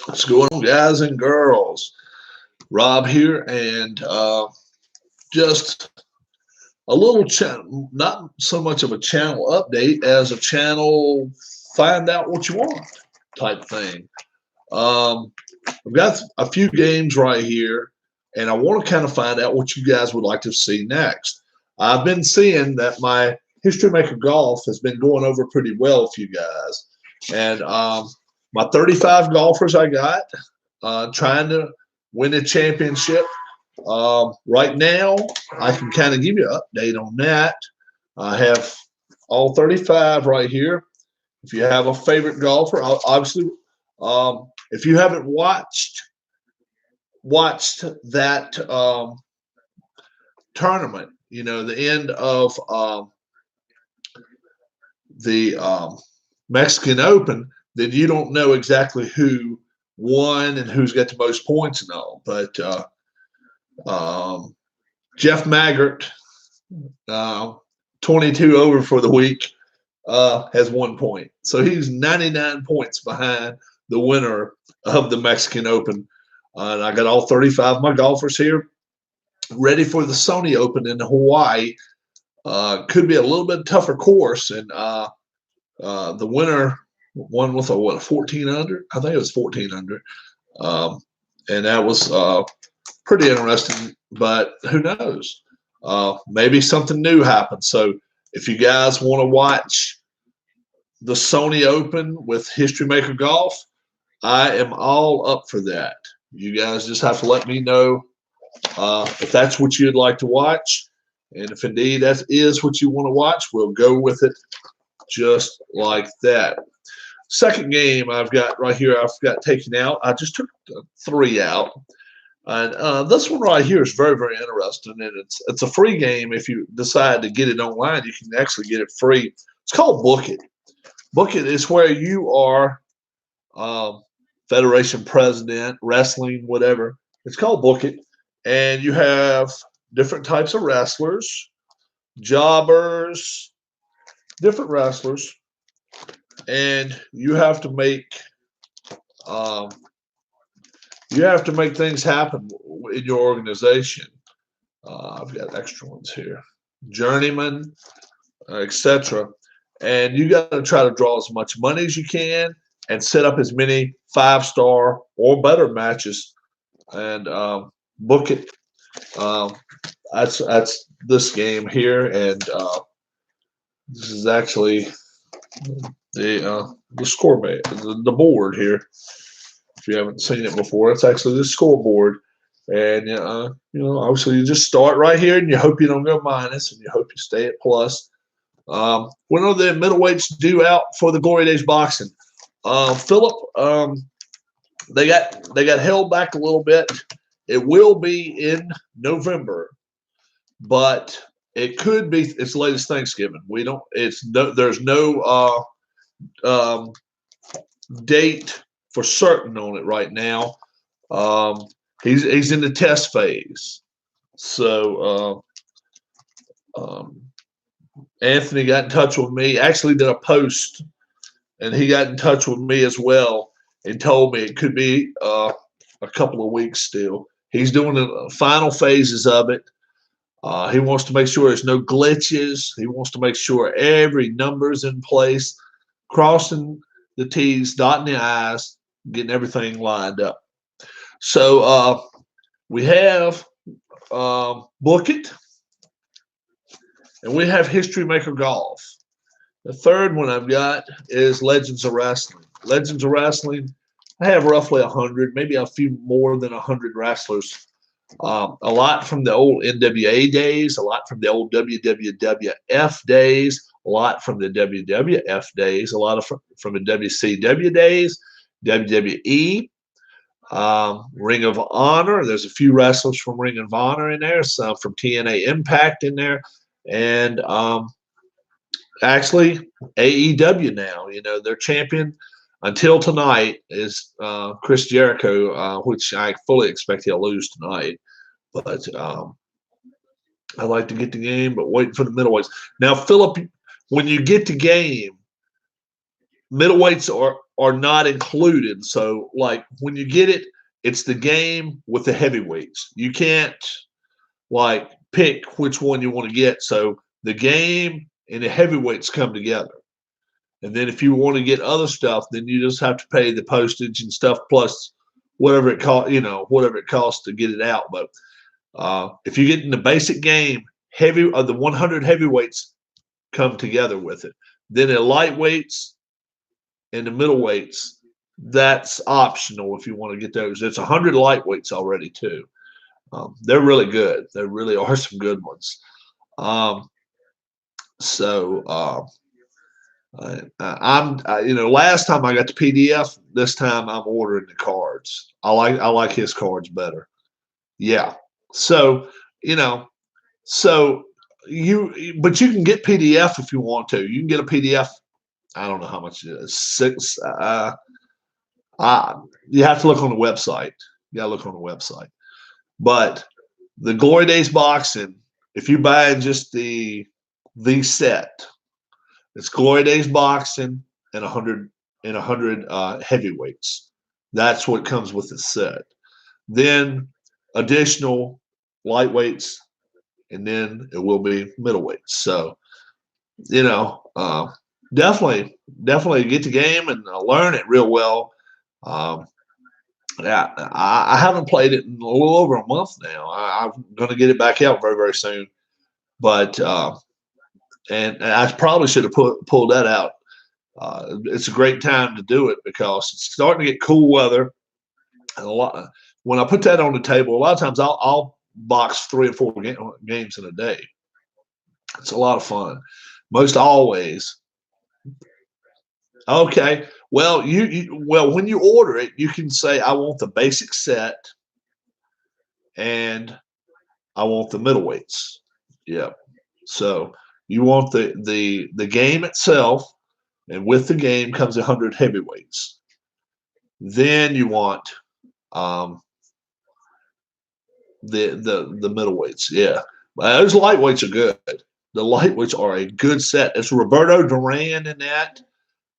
What's going on, guys and girls? Rob here, and just a little not so much of a channel update as a channel find out what you want type thing. I've got a few games right here, and I want to kind of find out what you guys would like to see next. I've been seeing that my History Maker Golf has been going over pretty well for you guys, and my 35 golfers I got trying to win a championship. Right now, I can kind of give you an update on that. I have all 35 right here. If you have a favorite golfer, obviously, if you haven't watched that tournament, you know, the end of the Mexican Open, then you don't know exactly who won and who's got the most points and all. But Jeff Maggart, 22 over for the week, has 1 point. So he's 99 points behind the winner of the Mexican Open. And I got all 35 of my golfers here ready for the Sony Open in Hawaii. Could be a little bit tougher course. And the winner won with a 14 under? I think it was 14 under. And that was pretty interesting, but who knows? Maybe something new happens. So if you guys want to watch the Sony Open with History Maker Golf, I am all up for that. You guys just have to let me know if that's what you'd like to watch. And if indeed that is what you want to watch, we'll go with it just like that. Second game I've got right here, I've got taken out. I just took 3 out. And this one right here is very, very interesting. And it's a free game. If you decide to get it online, you can actually get it free. It's called Book It. Book It is where you are Federation president, wrestling, whatever. It's called Book It. And you have different types of wrestlers, jobbers, different wrestlers. And you have to make things happen in your organization. I've got extra ones here, journeyman, etc. And you got to try to draw as much money as you can and set up as many 5-star or better matches and book it. That's this game here, and this is actually the scoreboard, the board here. If you haven't seen it before, it's actually the scoreboard. And, obviously you just start right here and you hope you don't go minus and you hope you stay at plus. When are the middleweights due out for the Glory Days boxing? Philip, they got held back a little bit. It will be in November, but it could be it's late as Thanksgiving. There's no date for certain on it right now. He's in the test phase. So Anthony got in touch with me. Actually did a post, and he got in touch with me as well and told me it could be a couple of weeks still. He's doing the final phases of it. He wants to make sure there's no glitches. He wants to make sure every number's in place, crossing the T's, dotting the I's, getting everything lined up. So we have Book It, and we have History Maker Golf. The third one I've got is Legends of Wrestling. Legends of Wrestling, I have roughly 100, maybe a few more than 100 wrestlers. A lot from the old NWA days, a lot from the old WWF days, a lot from the WWF days, a lot of from the WCW days, WWE, Ring of Honor. There's a few wrestlers from Ring of Honor in there, some from TNA Impact in there, and actually AEW now. Their champion until tonight is Chris Jericho, which I fully expect he'll lose tonight. But I like to get the game, but waiting for the middleweights. Now, Philip, when you get to game, middleweights are not included. So like when you get it, it's the game with the heavyweights. You can't like pick which one you want to get. So the game and the heavyweights come together. And then if you want to get other stuff, then you just have to pay the postage and stuff plus whatever it costs, whatever it costs to get it out. But if you get in the basic game, the 100 heavyweights come together with it. Then the lightweights and the middleweights, that's optional if you want to get those. It's 100 lightweights already too. They're really good. There really are some good ones. Last time I got the PDF. This time I'm ordering the cards. I like his cards better. Yeah. So but you can get PDF if you want to. You can get a PDF. I don't know how much it is. Six. You have to look on the website. You got to look on the website. But the Glory Days boxing, if you buy just the set, it's Glory Days boxing and 100 heavyweights. That's what comes with the set. Then additional lightweights, and then it will be middleweights. So, definitely get the game and learn it real well. Yeah, I haven't played it in a little over a month now. I'm going to get it back out very, very soon. But and I probably should have pulled that out. It's a great time to do it because it's starting to get cool weather. And when I put that on the table, a lot of times I'll box 3 or 4 games in a day. It's a lot of fun. Most always. Okay. Well, when you order it, you can say I want the basic set and I want the middleweights. Yeah. So you want the game itself, and with the game comes 100 heavyweights. Then you want the middleweights. Yeah. Those lightweights are good. The lightweights are a good set. It's Roberto Duran in that.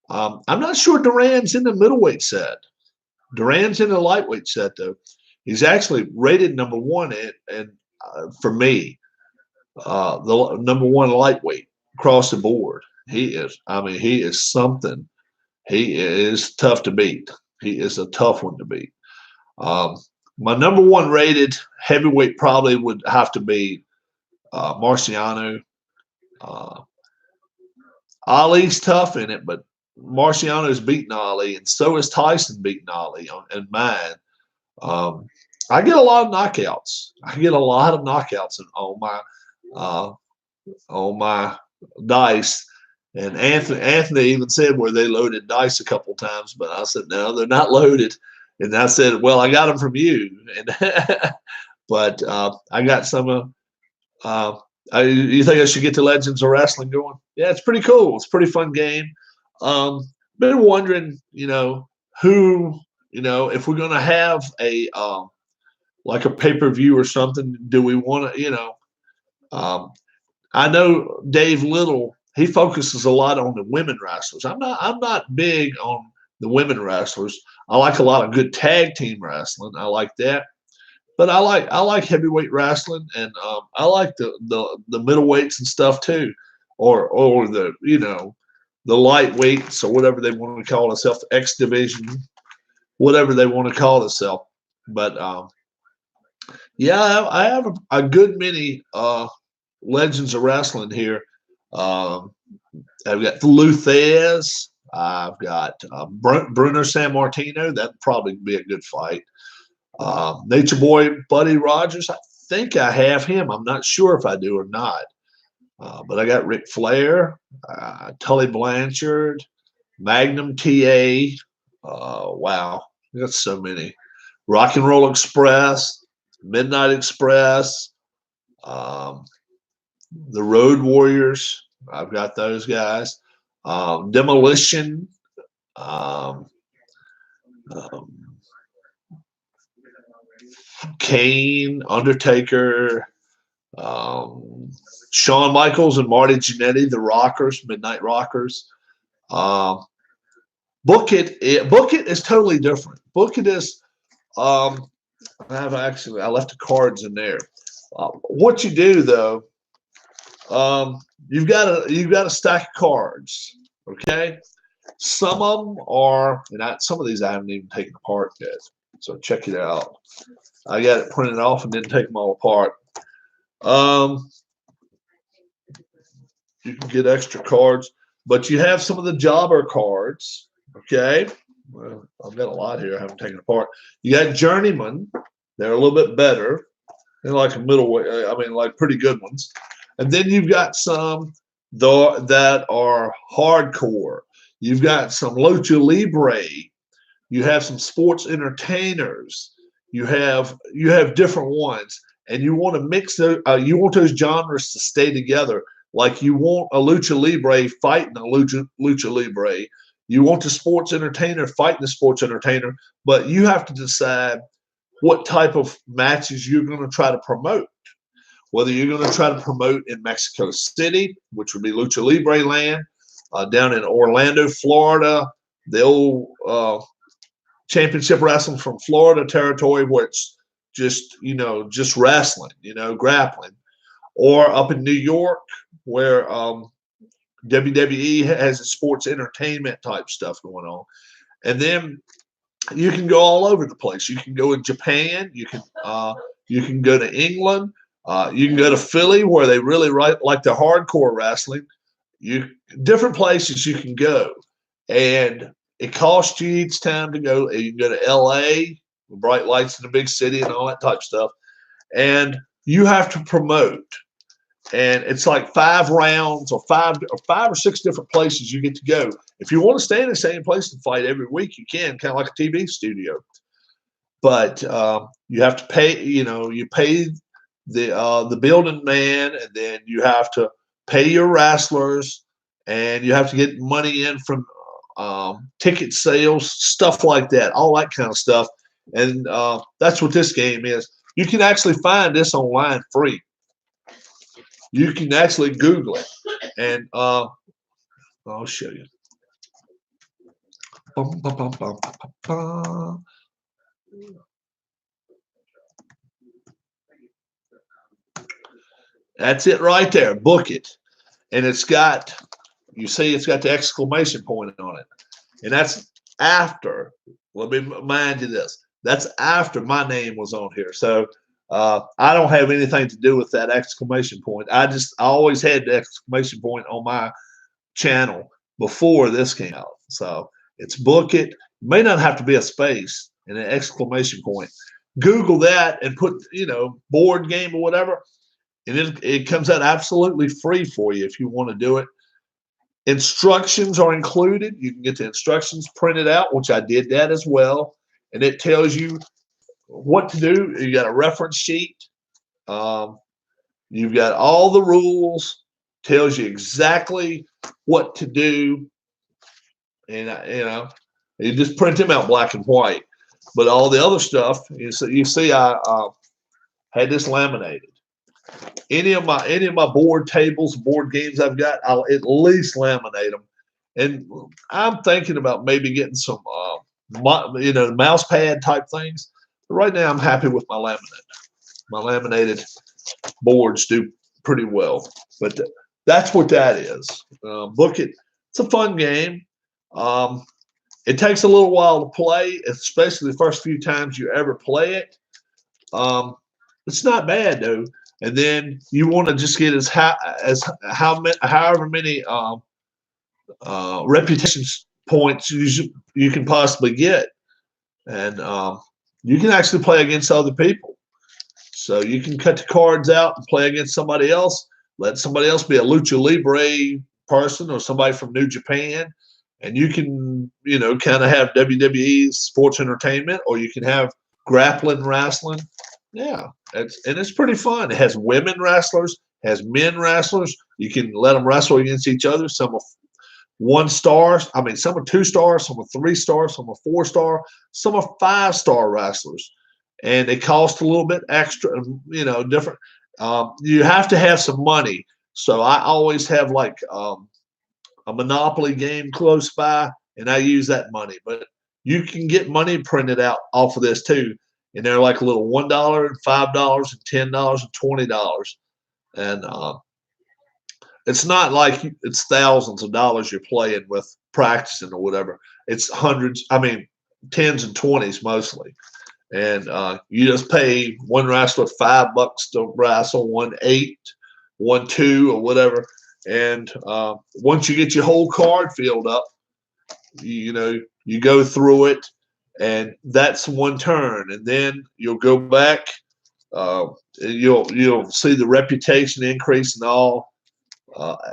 I'm not sure Duran's in the middleweight set. Duran's in the lightweight set though. He's actually rated number 1 and for me, the number 1 lightweight across the board. He is something. He is tough to beat. He is a tough one to beat. My number 1 rated heavyweight probably would have to be Marciano. Ali's tough in it, but Marciano's beaten Ali, and so is Tyson beating Ali in mine. I get a lot of knockouts. On my dice. And Anthony even said where they loaded dice a couple times, but I said no, they're not loaded. And I said, well, I got them from you. And but I got some. You think I should get the Legends of Wrestling going? Yeah, it's pretty cool. It's a pretty fun game. Been wondering, who, if we're going to have a like a pay-per-view or something, do we want to, I know Dave Little, he focuses a lot on the women wrestlers. I'm not big on the women wrestlers. I like a lot of good tag team wrestling. I like that. But I like heavyweight wrestling, and I like the middleweights and stuff too, or the the lightweights or whatever they want to call themselves, X division, whatever they want to call themselves. But yeah, I have a good many Legends of Wrestling here. I've got Lou Thesz. I've got Bruno Sammartino. That'd probably be a good fight. Nature Boy Buddy Rogers. I think I have him. I'm not sure if I do or not. But I got Ric Flair, Tully Blanchard, Magnum TA. Wow, I got so many. Rock and Roll Express, Midnight Express, the Road Warriors. I've got those guys. Demolition. Kane, Undertaker, Um, Shawn Michaels and Marty Jannetty, the Rockers, Midnight Rockers. Um, Book It is totally different. Book It is um, I left the cards in there. What you do though, you've got a stack of cards. Okay, some of them are, some of these I haven't even taken apart yet. So check it out. I got it printed off and didn't take them all apart. Um, you can get extra cards, but you have some of the jobber cards. Okay, well, I've got a lot here I haven't taken apart. You got journeyman. They're a little bit better. They're like a middleweight. I mean, like pretty good ones. And then you've got some that are hardcore. You've got some lucha libre. You have some sports entertainers. You have different ones, and you want to mix you want those genres to stay together. Like you want a lucha libre fighting a lucha libre. You want the sports entertainer fighting the sports entertainer, but you have to decide what type of matches you're going to try to promote. Whether you're going to try to promote in Mexico City, which would be Lucha Libre land, down in Orlando, Florida, the old championship wrestling from Florida territory, where it's just wrestling, grappling, or up in New York, where WWE has a sports entertainment type stuff going on, and then you can go all over the place. You can go in Japan. You can go to England. You can go to Philly, where they really like the hardcore wrestling. Different places you can go, and it costs you each time to go. You can go to L.A., bright lights in the big city, and all that type of stuff, and you have to promote. And it's like 5 rounds or five or six different places you get to go. If you want to stay in the same place and fight every week, you can, kind of like a TV studio. But you have to pay. You pay the building man, and then you have to pay your wrestlers, and you have to get money in from ticket sales, stuff like that, all that kind of stuff. And that's what this game is. You can actually find this online free. You can actually Google it, and I'll show you. Bum, bum, bum, bum, bum, bum. That's it right there. Book it. And it's got the exclamation point on it. And that's after, let me remind you this, that's after my name was on here. So I don't have anything to do with that exclamation point. I always had the exclamation point on my channel before this came out. So it's book it. May not have to be a space and an exclamation point. Google that and put, board game or whatever, and it comes out absolutely free for you if you want to do it. Instructions are included. You can get the instructions printed out, which I did that as well, and it tells you what to do. You got a reference sheet. You've got all the rules. Tells you exactly what to do, and you just print them out black and white. But all the other stuff, you see, I had this laminated. Any of my board tables, board games I've got, I'll at least laminate them. And I'm thinking about maybe getting some, mouse pad type things. But right now, I'm happy with my laminate. My laminated boards do pretty well. But that's what that is. Book it. It's a fun game. It takes a little while to play, especially the first few times you ever play it. It's not bad though. And then you want to just get however many reputation points you can possibly get, and you can actually play against other people. So you can cut the cards out and play against somebody else. Let somebody else be a lucha libre person or somebody from New Japan, and you can kind of have WWE sports entertainment, or you can have grappling wrestling. Yeah, it's pretty fun. It has women wrestlers, has men wrestlers. You can let them wrestle against each other. Some are 1 star. I mean, some are 2 stars, some are 3 stars, some are 4 star, some are 5-star wrestlers, and they cost a little bit extra. Different. You have to have some money. So I always have like a Monopoly game close by, and I use that money. But you can get money printed out off of this too, and they're like a little $1 and $5 and $10 and $20, and it's not like it's thousands of dollars you're playing with practicing or whatever. It's hundreds, I mean, tens and twenties mostly. And you just pay one wrestler $5 to wrestle, 1 8, 1 2, or whatever. And once you get your whole card filled up, you go through it, and that's one turn, and then you'll go back. You'll see the reputation increase and all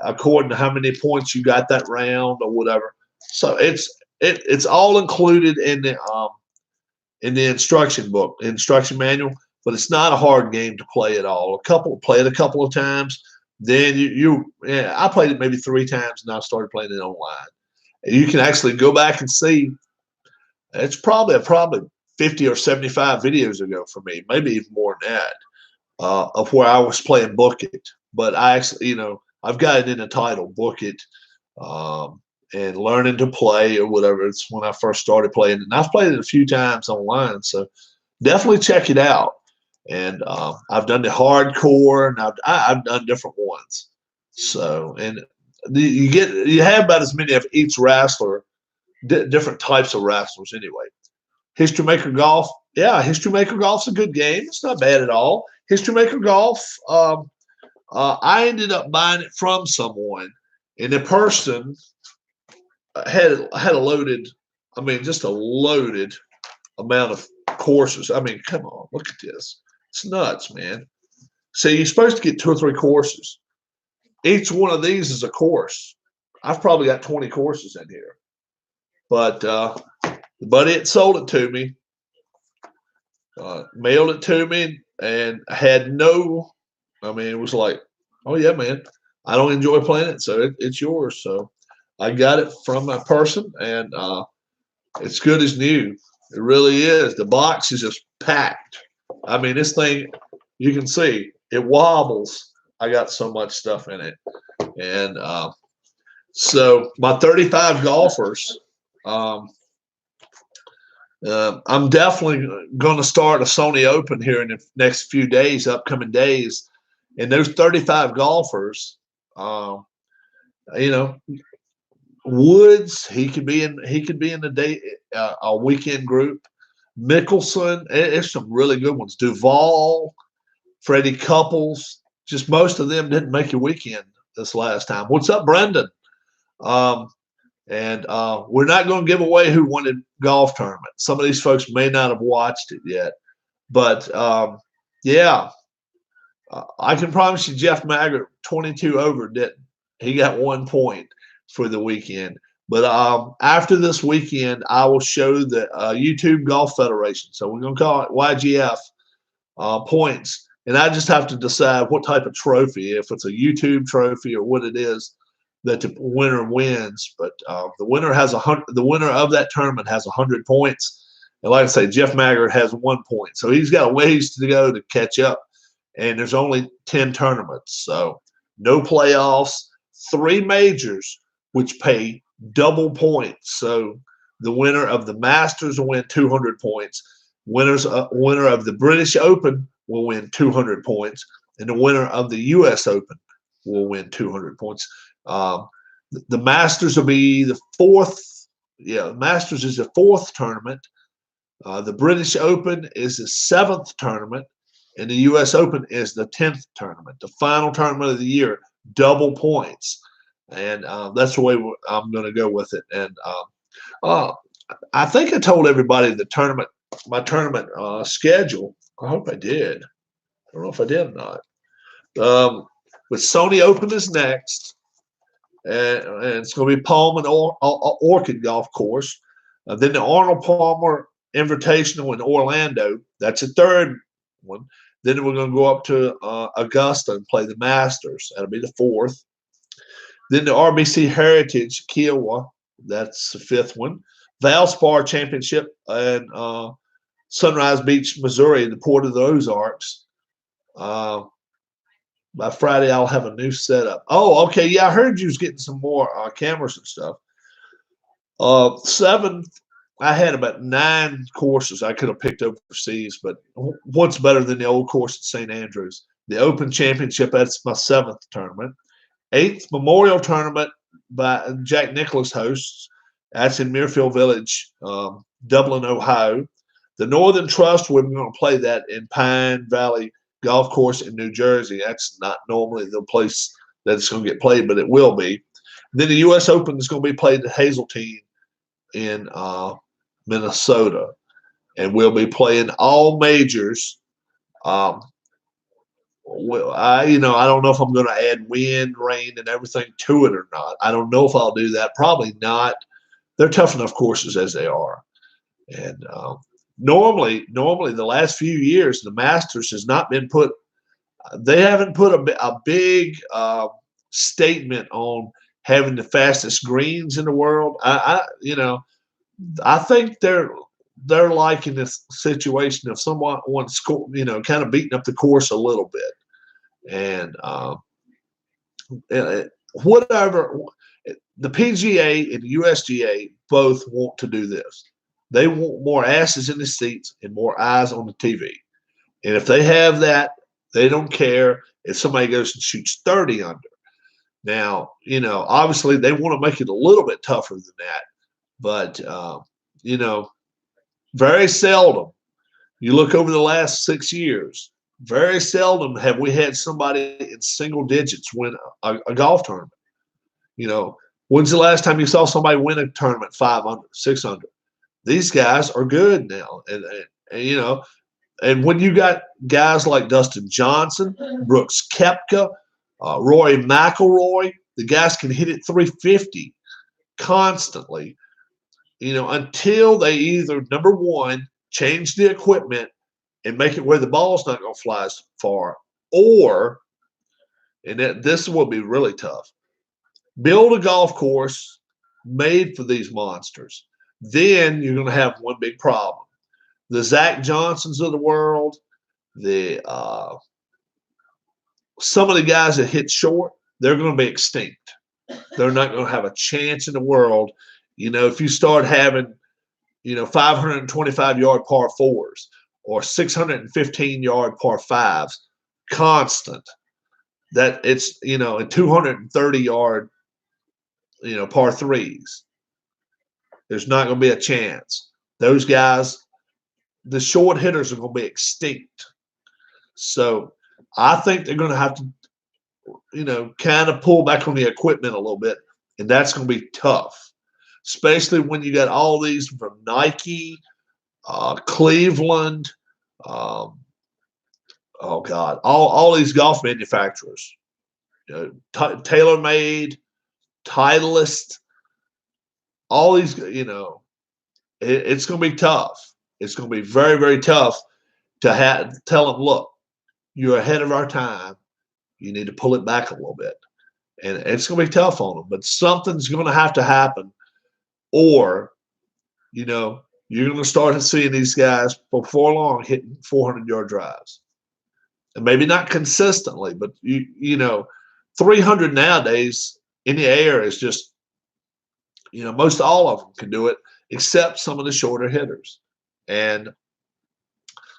according to how many points you got that round or whatever. So it's all included in the instruction book, instruction manual. But it's not a hard game to play at all. Play it a couple of times, then I played it maybe 3 times, and I started playing it online. And you can actually go back and see. It's probably 50 or 75 videos ago for me, maybe even more than that, of where I was playing Book It. But I actually, I've got it in the title, Book It, and learning to play or whatever. It's when I first started playing it. And I've played it a few times online, so definitely check it out. And I've done the hardcore, and I've done different ones. So, and you have about as many of each wrestler, different types of wrestlers anyway. History Maker Golf, yeah, History Maker Golf's a good game. It's not bad at all. History Maker Golf, I ended up buying it from someone, and the person had a loaded, just a loaded amount of courses. Come on, look at this. It's nuts, man. So you're supposed to get 2 or 3 courses. Each one of these is a course. I've probably got 20 courses in here. But the buddy that sold it to me mailed it to me and had it was like, oh, yeah, man, I don't enjoy playing it, so it's yours. So I got it from a person, and it's good as new. It really is. The box is just packed. This thing, you can see, it wobbles. I got so much stuff in it. And so my 35 golfers, I'm definitely going to start a Sony Open here in the next few days, upcoming days. And those 35 golfers, Woods, he could be in the day a weekend group. Mickelson, it's some really good ones. Duval, Freddie Couples, just most of them didn't make a weekend this last time. What's up, Brendan? And we're not going to give away who won the golf tournament. Some of these folks may not have watched it yet. But, yeah, I can promise you Jeff Maggart, 22 over, didn't. He got 1 point for the weekend. But after this weekend, I will show the YouTube Golf Federation. So we're going to call it YGF points. And I just have to decide what type of trophy, if it's a YouTube trophy or what it is that the winner wins. But the winner has the winner of that tournament has 100 points. And like I say, Jeff Maggart has 1 point. So he's got a ways to go to catch up. And there's only 10 tournaments. So no playoffs, 3 majors, which pay double points. So the winner of the Masters will win 200 points. Winner of the British Open will win 200 points. And the winner of the U.S. Open will win 200 points. The Masters will be the 4th. Yeah, Masters is the 4th tournament. The British Open is the 7th tournament. And the U.S. Open is the 10th tournament, the final tournament of the year, double points. And that's the way I'm going to go with it. And I think I told everybody my tournament schedule. I hope I did. I don't know if I did or not. But Sony Open is next. And it's going to be Palm and Orchid Golf Course. Then the Arnold Palmer Invitational in Orlando. That's the 3rd one. Then we're going to go up to Augusta and play the Masters. That'll be the 4th. Then the RBC Heritage Kiowa. That's the 5th one. Valspar Championship in Sunrise Beach, Missouri, the Port of the Ozarks. by Friday I'll have a new setup. Oh, okay. Yeah, I heard you was getting some more cameras and stuff. Seventh, I had about 9 courses I could have picked overseas, but what's better than the old course at St. Andrews? The Open Championship, that's my 7th tournament. 8th Memorial Tournament by Jack Nicklaus hosts. That's in Muirfield Village, Dublin, Ohio. The Northern Trust, we're going to play that in Pine Valley Golf Course in New Jersey. That's not normally the place that it's going to get played, but it will be. Then the U.S. Open is going to be played at Hazeltine in Minnesota, and we'll be playing all majors. Well, I don't know if I'm going to add wind, rain, and everything to it or not. I don't know if I'll do that. Probably not. They're tough enough courses as they are, and normally the last few years the Masters has not been put. They haven't put a big statement on having the fastest greens in the world. I think they're liking this situation of someone wants kind of beating up the course a little bit, and whatever. The PGA and the USGA both want to do this. They want more asses in the seats and more eyes on the TV. And if they have that, they don't care if somebody goes and shoots 30 under. Now, obviously they want to make it a little bit tougher than that. But, very seldom, you look over the last 6 years, very seldom have we had somebody in single digits win a golf tournament. When's the last time you saw somebody win a tournament 5 under, 6 under? These guys are good now. And when you got guys like Dustin Johnson, Brooks Koepka, Rory McIlroy, the guys can hit it 350 constantly, until they either, number one, change the equipment and make it where the ball's not going to fly as far, or, and this will be really tough, build a golf course made for these monsters. Then you're going to have one big problem. The Zach Johnsons of the world, some of the guys that hit short, they're going to be extinct. They're not going to have a chance in the world. If you start having, 525-yard par fours or 615-yard par fives constant, that it's, and 230-yard, par threes, there's not going to be a chance. Those guys, the short hitters, are going to be extinct. So I think they're going to have to, kind of pull back on the equipment a little bit, and that's going to be tough, especially when you got all these from Nike, Cleveland, oh God, all these golf manufacturers, TaylorMade, Titleist, all these, it's going to be tough. It's going to be very, very tough to tell them, look, you're ahead of our time. You need to pull it back a little bit. And it's going to be tough on them, but something's going to have to happen, or, you're going to start seeing these guys before long hitting 400-yard drives. And maybe not consistently, but, 300 nowadays in the air is just, most all of them can do it, except some of the shorter hitters. And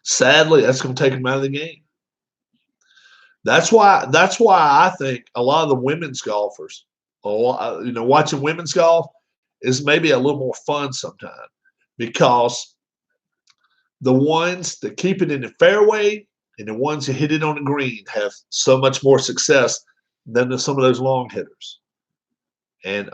sadly, that's going to take them out of the game. That's why I think a lot of the women's golfers, watching women's golf is maybe a little more fun sometimes, because the ones that keep it in the fairway and the ones that hit it on the green have so much more success than some of those long hitters. And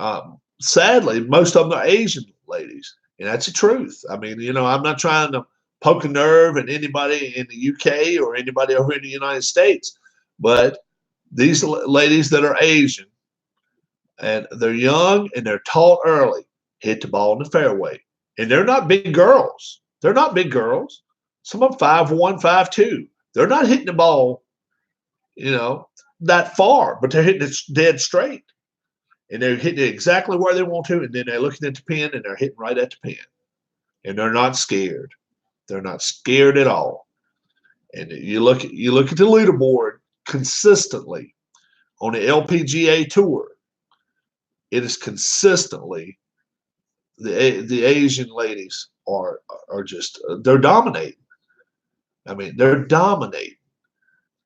sadly, most of them are Asian ladies, and that's the truth. I mean, I'm not trying to poke a nerve at anybody in the UK or anybody over in the United States, but these ladies that are Asian, and they're young and they're taught early, hit the ball in the fairway. And they're not big girls. They're not big girls. Some of them 5'1", 5'2". They're not hitting the ball, that far, but they're hitting it dead straight. And they're hitting it exactly where they want to, and then they're looking at the pin and they're hitting right at the pin. And they're not scared. They're not scared at all. And you look at the leaderboard, consistently on the LPGA tour, it is consistently the Asian ladies are just they're dominating. I mean, they're dominating.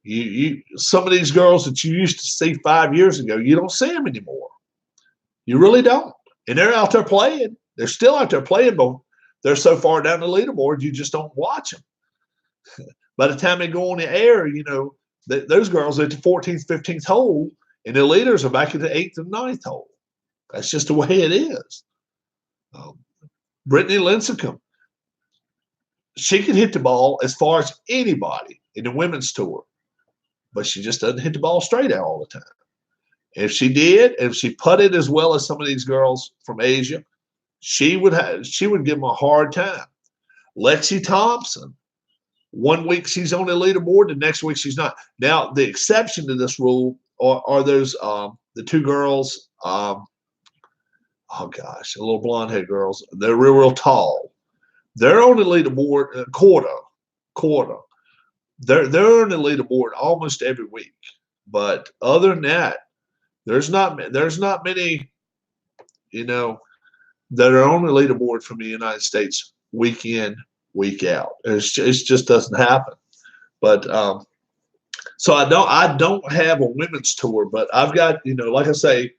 You some of these girls that you used to see 5 years ago, you don't see them anymore. You really don't. And they're out there playing. They're still out there playing, but they're so far down the leaderboard, you just don't watch them. By the time they go on the air, those girls are at the 14th, 15th hole, and the leaders are back at the 8th and 9th hole. That's just the way it is. Brittany Lincecum, she can hit the ball as far as anybody in the women's tour, but she just doesn't hit the ball straight out all the time. If she did, if she putted as well as some of these girls from Asia, she would give them a hard time. Lexi Thompson, 1 week she's on the leaderboard, the next week she's not. Now the exception to this rule are those the two girls. Oh gosh, the little blonde head girls. They're real tall. They're on the leaderboard quarter. They're on the leaderboard almost every week. But other than that, there's not many, that are on the leaderboard from the United States week in, week out. It just doesn't happen. But so I don't have a women's tour, but I've got, like I say,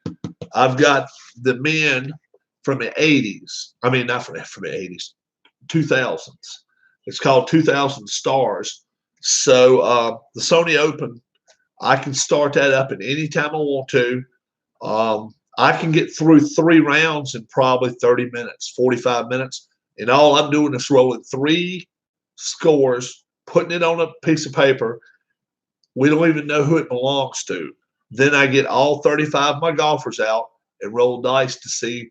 I've got the men from the 80s. I mean, not from the 80s, 2000s. It's called 2000 Stars. So the Sony Open, I can start that up at any time I want to. I can get through 3 rounds in probably 30 minutes, 45 minutes. And all I'm doing is rolling 3 scores, putting it on a piece of paper. We don't even know who it belongs to. Then I get all 35 of my golfers out and roll dice to see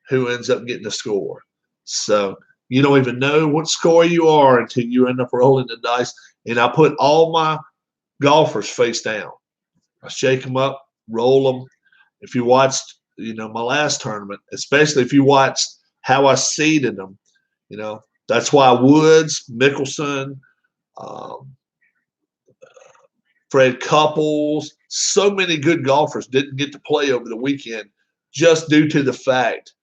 who ends up getting the score. So you don't even know what score you are until you end up rolling the dice. And I put all my golfers face down. I shake them up, roll them. If you watched, my last tournament, especially if you watched how I seeded them, that's why Woods, Mickelson, Fred Couples, so many good golfers didn't get to play over the weekend just due to the fact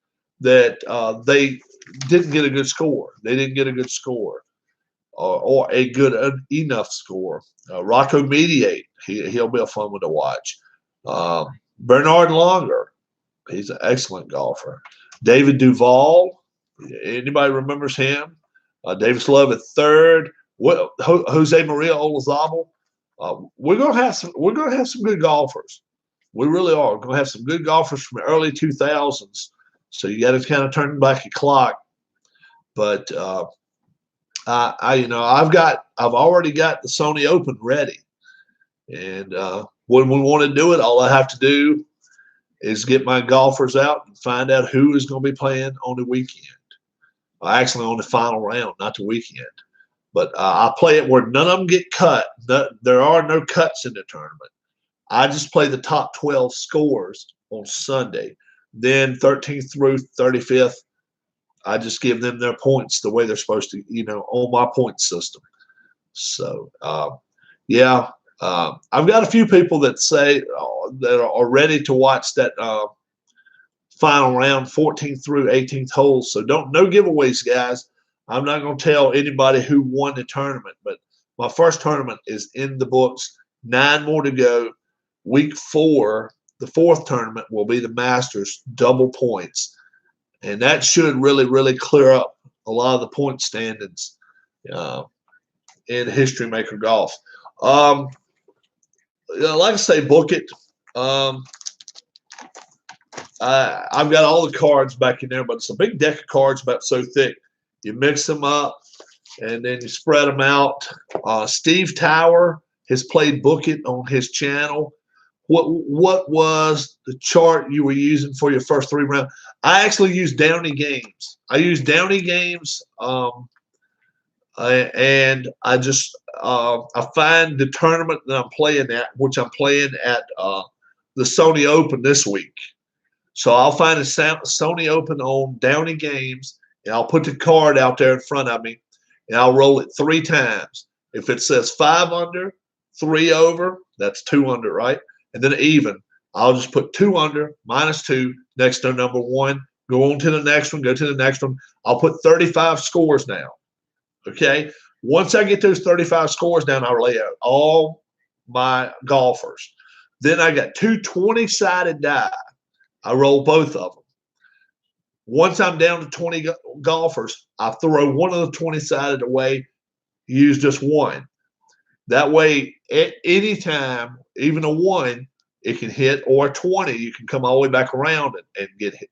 that they didn't get a good score. They didn't get a good score or a good enough score. Rocco Mediate, he'll be a fun one to watch. Bernard Longer, he's an excellent golfer. David Duval, anybody remembers him? Davis Love at third. Jose Maria Olazabal. We're gonna have some good golfers. We really are. We're gonna have some good golfers from the early 2000s. So you got to kind of turn back the clock. But I've already got the Sony Open ready, and when we want to do it, all I have to do is get my golfers out and find out who is going to be playing on the weekend. Actually, on the final round, not the weekend. But I play it where none of them get cut. There are no cuts in the tournament. I just play the top 12 scores on Sunday. Then 13th through 35th, I just give them their points the way they're supposed to, on my point system. So, I've got a few people that say that are ready to watch that final round, 14th through 18th holes. So no giveaways, guys. I'm not going to tell anybody who won the tournament, but my first tournament is in the books. 9 more to go. Week 4, the 4th tournament will be the Masters double points. And that should really, really clear up a lot of the point standings in History Maker Golf. Like I say, book it. I've got all the cards back in there, but it's a big deck of cards about so thick. You mix them up, and then you spread them out. Steve Tower has played Book It on his channel. What was the chart you were using for your first 3 rounds? I actually used Downey Games. I used Downey Games, and I just I find the tournament that I'm playing at, which I'm playing at the Sony Open this week. So I'll find a Sony Open on Downey Games, and I'll put the card out there in front of me, and I'll roll it 3 times. If it says 5 under, 3 over, That's 2 under, right? And then even. I'll just put 2 under, -2 next to number 1. Go on to the next one. Go to the next one. I'll put 35 scores now. Okay. Once I get those 35 scores down, I'll lay out all my golfers. Then I got 2 20-sided die. I roll both of them. Once I'm down to 20 golfers, I throw one of the 20-sided away, use just one. That way, at any time, even a 1, it can hit, or a 20, you can come all the way back around and get hit,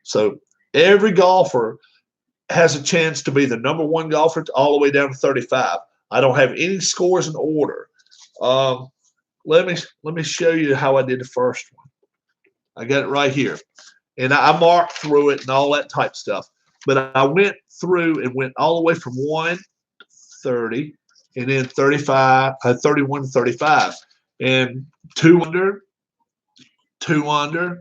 So every golfer has a chance to be the number 1 golfer all the way down to 35. I don't have any scores in order. Let me show you how I did the first one. I got it right here. And I marked through it and all that type stuff. But I went through and went all the way from 1 to 30 and then 35, 31 to 35. And 2 under, 2 under,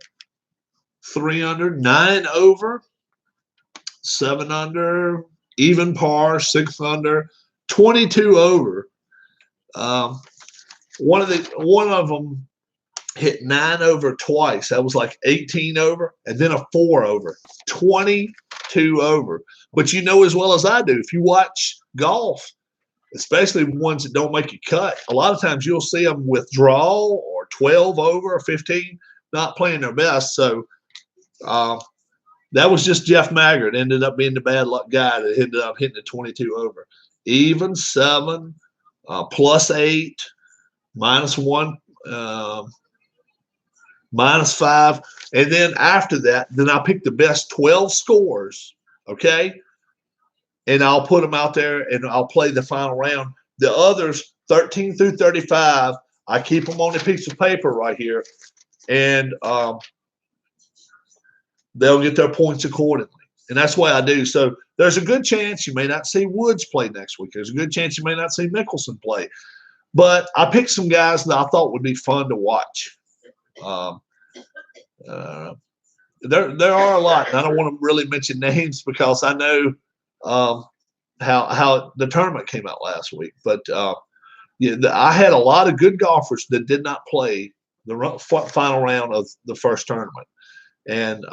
3 under, 9 over, 7 under, even par, 6 under, 22 over. One of them hit 9 over twice. That was like 18 over, and then a 4 over, 22 over. But you know as well as I do, if you watch golf, especially ones that don't make you cut, a lot of times you'll see them withdraw or 12 over or 15, not playing their best. So that was just Jeff Maggard. Ended up being the bad luck guy that ended up hitting the 22 over. Even, 7, +8, -1, -5. And then after that, then I picked the best 12 scores, okay? And I'll put them out there and I'll play the final round. The others, 13 through 35, I keep them on a piece of paper right here, and they'll get their points accordingly. And that's why I do. So there's a good chance you may not see Woods play next week. There's a good chance you may not see Mickelson play. But I picked some guys that I thought would be fun to watch. There are a lot. And I don't want to really mention names because I know how the tournament came out last week. But I had a lot of good golfers that did not play the final round of the first tournament. And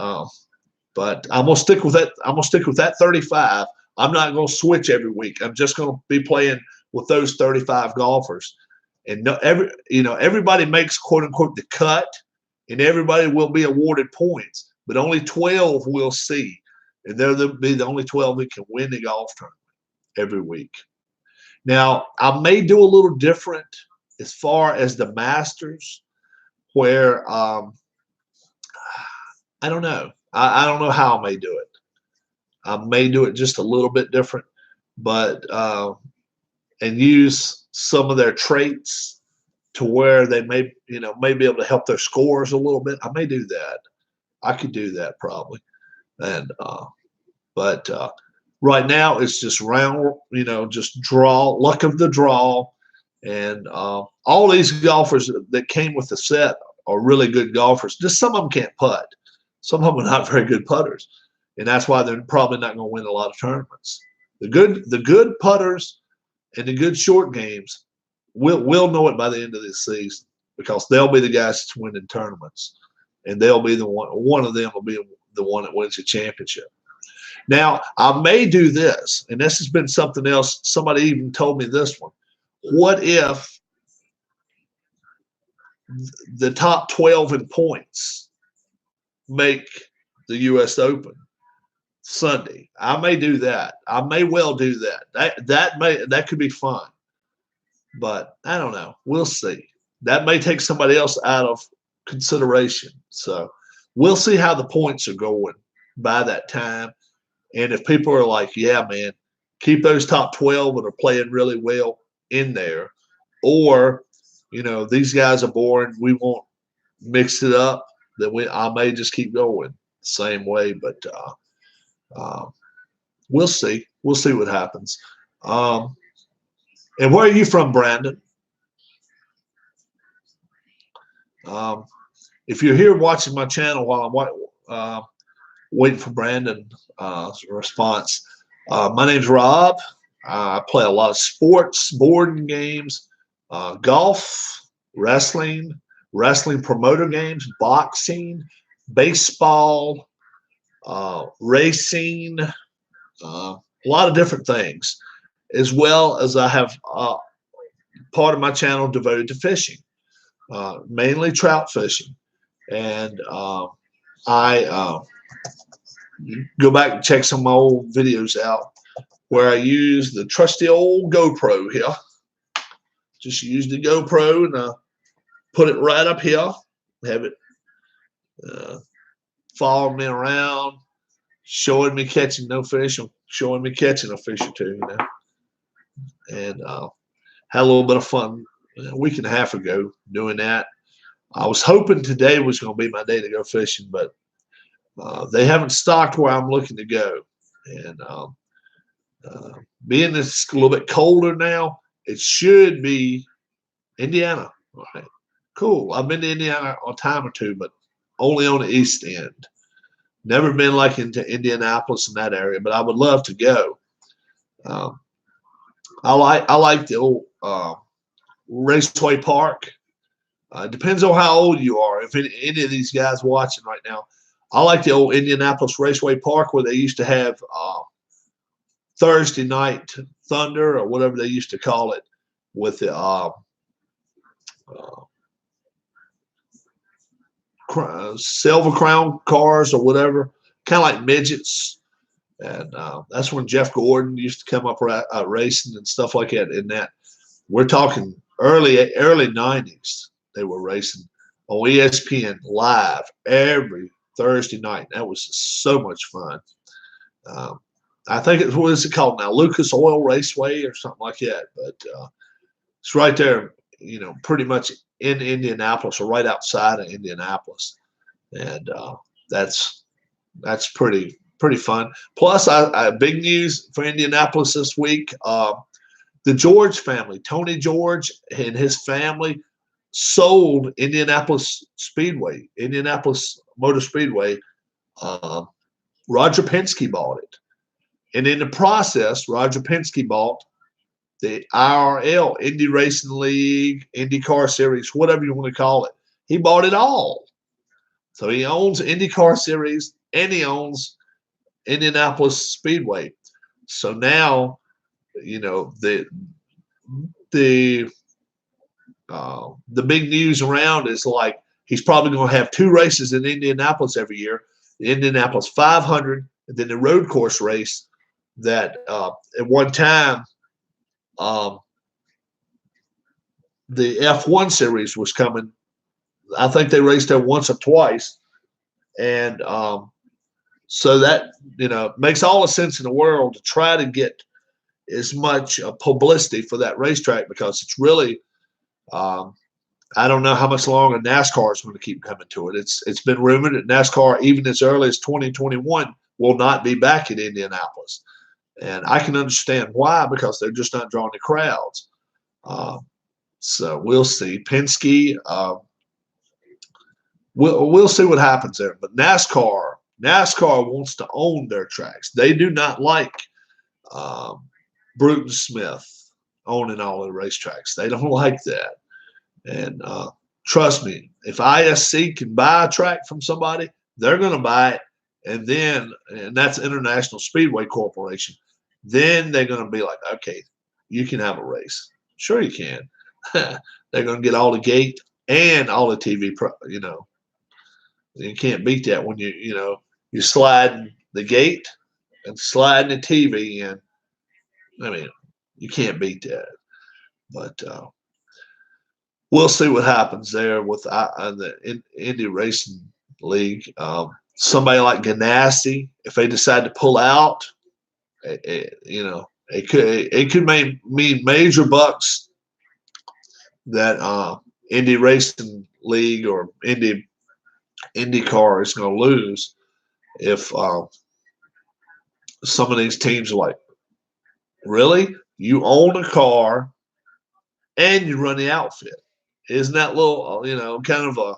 but I'm gonna stick with that. I'm gonna stick with that 35. I'm not gonna switch every week. I'm just gonna be playing with those 35 golfers. And everybody makes quote unquote the cut, and everybody will be awarded points, but only 12 will see, and they'll be the only 12 that can win the golf tournament every week. Now I may do a little different as far as the Masters, where I don't know. I don't know how I may do it. I may do it just a little bit different, but and use some of their traits to where they may be able to help their scores a little bit. I may do that. I could do that probably. And but right now it's just round, just draw, luck of the draw. And all these golfers that came with the set are really good golfers. Just some of them can't putt. Some of them are not very good putters, and that's why they're probably not going to win a lot of tournaments. The good putters and the good short games will know it by the end of this season, because they'll be the guys that's winning tournaments, and they'll be the one of them will be the one that wins the championship. Now, I may do this, and this has been something else. Somebody even told me this one. What if the top 12 in points make the U.S. Open Sunday? I may do that. I may well do that. That could be fun, but I don't know. We'll see. That may take somebody else out of consideration. So we'll see how the points are going by that time. And if people are like, yeah, man, keep those top 12 that are playing really well in there, or these guys are boring, we won't mix it up, then I may just keep going the same way. But we'll see. We'll see what happens. And where are you from, Brandon? If you're here watching my channel while I'm waiting for Brandon's response, my name's Rob. I play a lot of sports, board games, golf, wrestling, wrestling promoter games, boxing, baseball, racing, a lot of different things, as well as I have part of my channel devoted to fishing, mainly trout fishing. And I go back and check some of my old videos out where I use the trusty old GoPro here. Just use the GoPro and put it right up here, have it follow me around, showing me catching no fish, or showing me catching a fish or two, And had a little bit of fun a week and a half ago doing that. I was hoping today was going to be my day to go fishing, but they haven't stocked where I'm looking to go. And being it's a little bit colder now, it should be Indiana. All right. Cool. I've been to Indiana a time or two, but only on the east end. Never been like into Indianapolis in that area, but I would love to go. I like the old Raceway Park. Depends on how old you are. If any of these guys watching right now, I like the old Indianapolis Raceway Park where they used to have Thursday night thunder or whatever they used to call it with the Silver Crown cars or whatever, kind of like midgets. And that's when Jeff Gordon used to come up racing and stuff like that. In that, we're talking early 90s. They were racing on ESPN live every Thursday night. That was so much fun. I think it's what is it called now, Lucas Oil Raceway or something like that. But it's right there, pretty much in Indianapolis or right outside of Indianapolis, and that's pretty fun. Plus, I big news for Indianapolis this week. The George family, Tony George and his family, sold Indianapolis Motor Speedway. Roger Penske bought it, and in the process, Roger Penske bought the IRL, Indy Racing League, IndyCar Series, whatever you want to call it. He bought it all. So he owns IndyCar Series and he owns Indianapolis Speedway. So now, the big news around is like he's probably going to have 2 races in Indianapolis every year, the Indianapolis 500 and then the road course race that at one time the F1 series was coming. I think they raced there once or twice. And so that, makes all the sense in the world to try to get as much publicity for that racetrack because it's really, I don't know how much longer NASCAR is going to keep coming to it. It's been rumored that NASCAR, even as early as 2021, will not be back in Indianapolis. And I can understand why, because they're just not drawing the crowds. So we'll see. Penske, we'll see what happens there. But NASCAR wants to own their tracks. They do not like Bruton Smith owning all the racetracks. They don't like that. And trust me, if ISC can buy a track from somebody, they're going to buy it. And that's International Speedway Corporation. Then they're going to be like, okay, you can have a race. Sure you can. They're going to get all the gate and all the TV, You can't beat that when you're sliding the gate and sliding the TV in. I mean, you can't beat that. But we'll see what happens there with the Indy Racing League. Somebody like Ganassi, if they decide to pull out, it could mean major bucks that Indy Racing League or IndyCar is going to lose if some of these teams are like, really? You own a car and you run the outfit. Isn't that little, kind of a,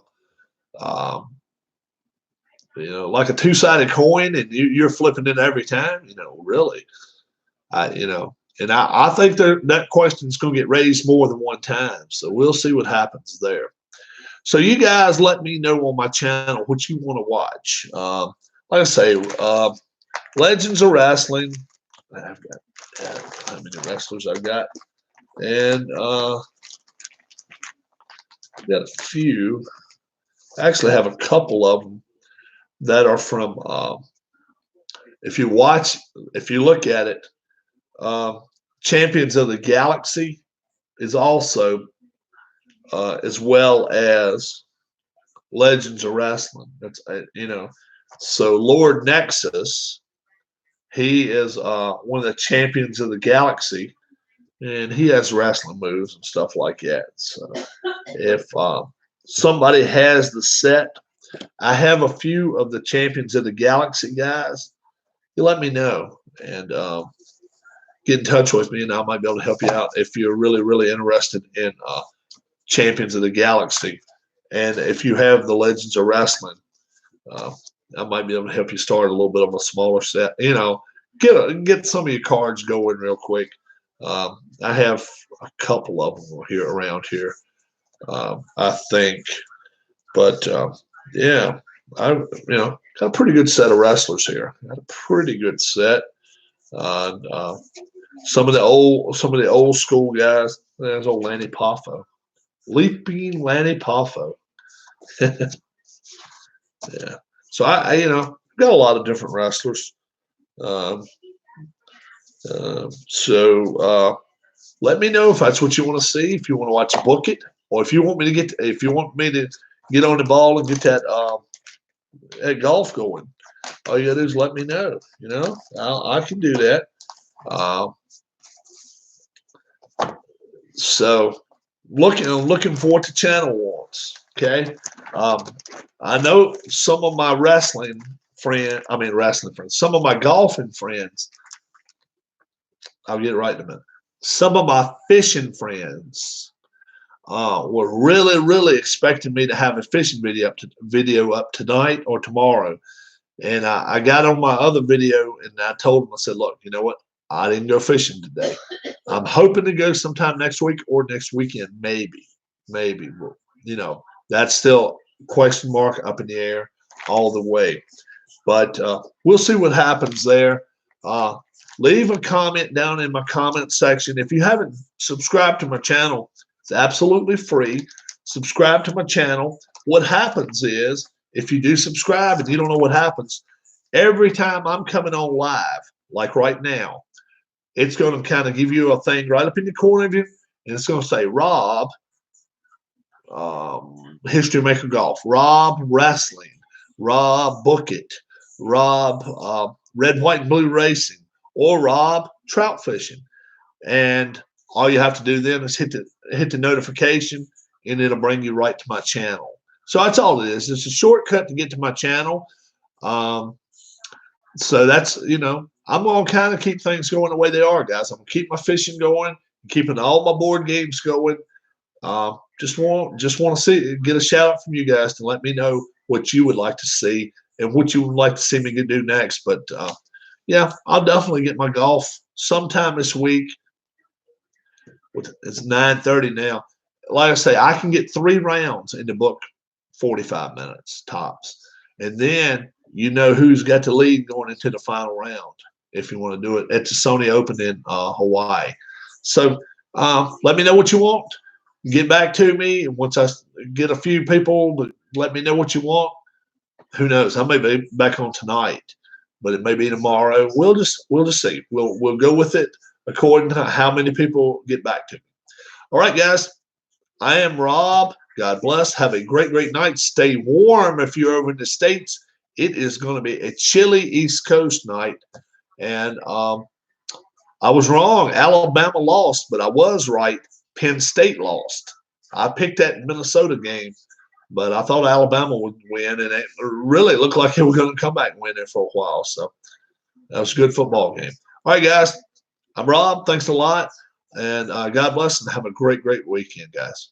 like a two-sided coin and you're flipping it every time? Really? And I think that question is going to get raised more than one time. So we'll see what happens there. So you guys let me know on my channel what you want to watch. Like I say, Legends of Wrestling. I've got how many wrestlers I've got. And I've got a few. I actually have a couple of them that are from, if you look at it, Champions of the Galaxy is also, as well as Legends of Wrestling. That's, so Lord Nexus, he is one of the Champions of the Galaxy, and he has wrestling moves and stuff like that. So if somebody has the set, I have a few of the Champions of the Galaxy guys. You let me know and get in touch with me, and I might be able to help you out if you're really, really interested in Champions of the Galaxy. And if you have the Legends of Wrestling, I might be able to help you start a little bit of a smaller set. Get some of your cards going real quick. I have a couple of them here around here, I think. But yeah, I got a pretty good set of wrestlers here. Got a pretty good set. Some of the old school guys. There's old Lanny Poffo, Leaping Lanny Poffo. Yeah. So I got a lot of different wrestlers. So let me know if that's what you want to see. If you want to watch Book It, or if you want me to get on the ball and get that golf going, all you gotta do is let me know. I can do that. So looking forward to Channel Wars. Okay. I know some of my some of my golfing friends. I'll get it right in a minute. Some of my fishing friends were really, really expecting me to have a fishing video up tonight or tomorrow. And I got on my other video and I told them, I said, look, you know what? I didn't go fishing today. I'm hoping to go sometime next week or next weekend, maybe. That's still question mark, up in the air all the way. But we'll see what happens there. Leave a comment down in my comment section. If you haven't subscribed to my channel, it's absolutely free. Subscribe to my channel. What happens is, if you do subscribe and you don't know what happens, every time I'm coming on live, like right now, it's going to kind of give you a thing right up in the corner of you, and it's going to say Rob, History Maker Golf, Rob Wrestling, Rob Book It, Rob Red, White, and Blue Racing, or Rob Trout Fishing. And all you have to do then is hit the notification, and it'll bring you right to my channel. So that's all it is. It's a shortcut to get to my channel. So that's, I'm going to kind of keep things going the way they are, guys. I'm going to keep my fishing going, keeping all my board games going. Just want to get a shout out from you guys to let me know what you would like to see and what you would like to see me do next. But yeah, I'll definitely get my golf sometime this week. It's 9:30 now. Like I say, I can get 3 rounds in the book, 45 minutes tops, and then who's got the lead going into the final round if you want to do it at the Sony Open in Hawaii. So let me know what you want. Get back to me, and once I get a few people to let me know what you want, who knows? I may be back on tonight, but it may be tomorrow. We'll just see. We'll go with it according to how many people get back to me. All right, guys. I am Rob. God bless. Have a great, great night. Stay warm if you're over in the States. It is going to be a chilly East Coast night. And I was wrong. Alabama lost, but I was right. Penn State lost. I picked that Minnesota game, but I thought Alabama would win, and it really looked like they were going to come back and win there for a while. So that was a good football game. All right, guys. I'm Rob. Thanks a lot. And God bless, and have a great, great weekend, guys.